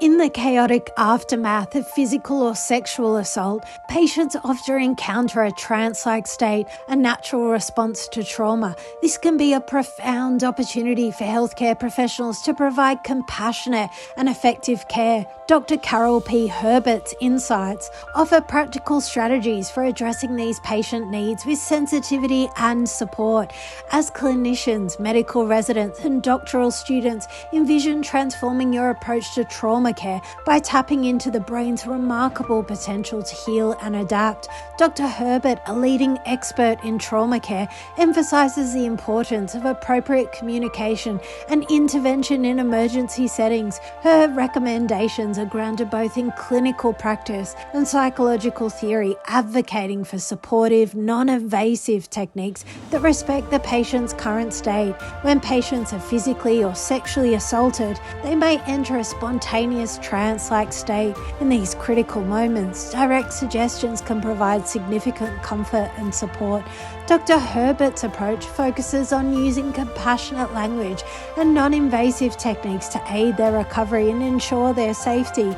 In the chaotic aftermath of physical or sexual assault, patients often encounter a trance-like state, a natural response to trauma. This can be a profound opportunity for healthcare professionals to provide compassionate and effective care. Dr. Carol P. Herbert's insights offer practical strategies for addressing these patient needs with sensitivity and support. As clinicians, medical residents, and doctoral students envision transforming your approach to trauma care by tapping into the brain's remarkable potential to heal and adapt. Dr. Herbert, a leading expert in trauma care, emphasizes the importance of appropriate communication and intervention in emergency settings. Her recommendations are grounded both in clinical practice and psychological theory, advocating for supportive, non-invasive techniques that respect the patient's current state. When patients are physically or sexually assaulted, they may enter a spontaneous trance-like state. In these critical moments, direct suggestions can provide significant comfort and support. Dr. Herbert's approach focuses on using compassionate language and non-invasive techniques to aid their recovery and ensure their safety.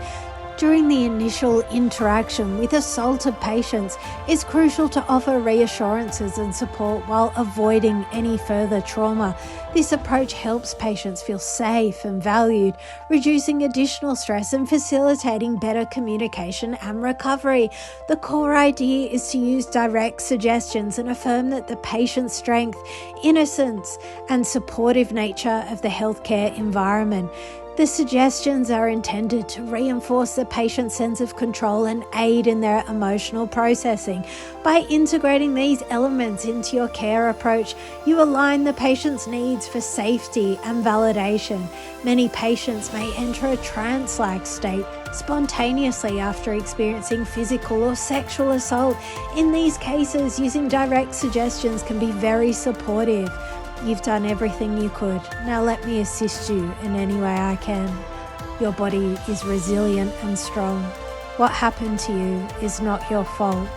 During the initial interaction with assaulted patients, it's crucial to offer reassurances and support while avoiding any further trauma. This approach helps patients feel safe and valued, reducing additional stress and facilitating better communication and recovery. The core idea is to use direct suggestions and affirm that the patient's strength, innocence, and supportive nature of the healthcare environment. The suggestions are intended to reinforce the patient's sense of control and aid in their emotional processing. By integrating these elements into your care approach, you align the patient's needs for safety and validation. Many patients may enter a trance-like state spontaneously after experiencing physical or sexual assault. In these cases, using direct suggestions can be very supportive. You've done everything you could. Now let me assist you in any way I can. Your body is resilient and strong. What happened to you is not your fault.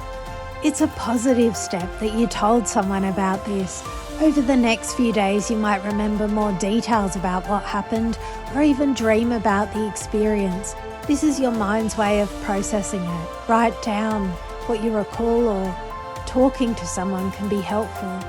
It's a positive step that you told someone about this. Over the next few days, you might remember more details about what happened or even dream about the experience. This is your mind's way of processing it. Write down what you recall, or talking to someone can be helpful.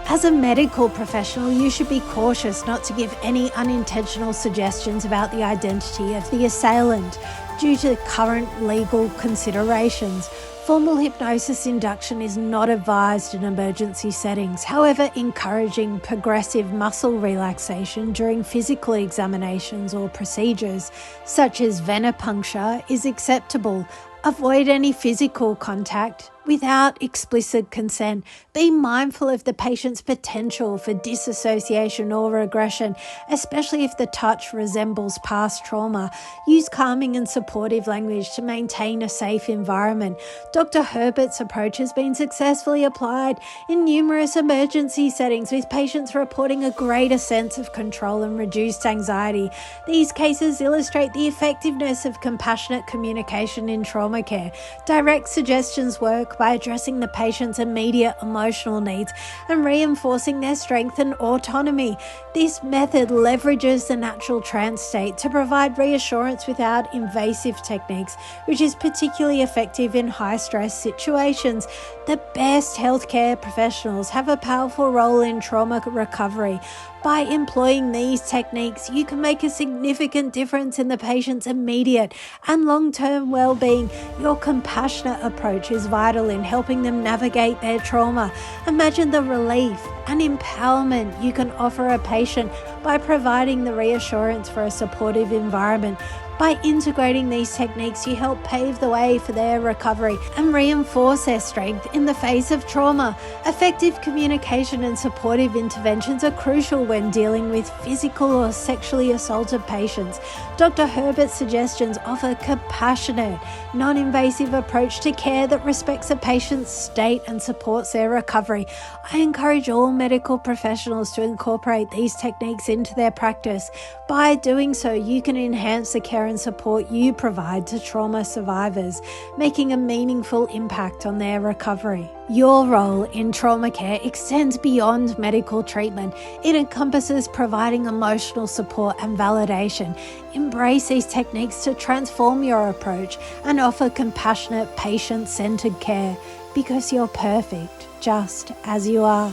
As a medical professional, you should be cautious not to give any unintentional suggestions about the identity of the assailant due to current legal considerations. Formal hypnosis induction is not advised in emergency settings. However, encouraging progressive muscle relaxation during physical examinations or procedures, such as venipuncture, is acceptable. Avoid any physical contact without explicit consent. Be mindful of the patient's potential for disassociation or regression, especially if the touch resembles past trauma. Use calming and supportive language to maintain a safe environment. Dr. Herbert's approach has been successfully applied in numerous emergency settings, with patients reporting a greater sense of control and reduced anxiety. These cases illustrate the effectiveness of compassionate communication in trauma care. Direct suggestions work by addressing the patient's immediate emotional needs and reinforcing their strength and autonomy. This method leverages the natural trance state to provide reassurance without invasive techniques, which is particularly effective in high-stress situations. The best healthcare professionals have a powerful role in trauma recovery. By employing these techniques, you can make a significant difference in the patient's immediate and long-term well-being. Your compassionate approach is vital in helping them navigate their trauma. Imagine the relief and empowerment you can offer a patient by providing the reassurance for a supportive environment. By integrating these techniques, you help pave the way for their recovery and reinforce their strength in the face of trauma. Effective communication and supportive interventions are crucial when dealing with physical or sexually assaulted patients. Dr. Herbert's suggestions offer a compassionate, non-invasive approach to care that respects a patient's state and supports their recovery. I encourage all medical professionals to incorporate these techniques into their practice. By doing so, you can enhance the care care and support you provide to trauma survivors, making a meaningful impact on their recovery. Your role in trauma care extends beyond medical treatment. It encompasses providing emotional support and validation. Embrace these techniques to transform your approach and offer compassionate, patient-centered care, because you're perfect just as you are.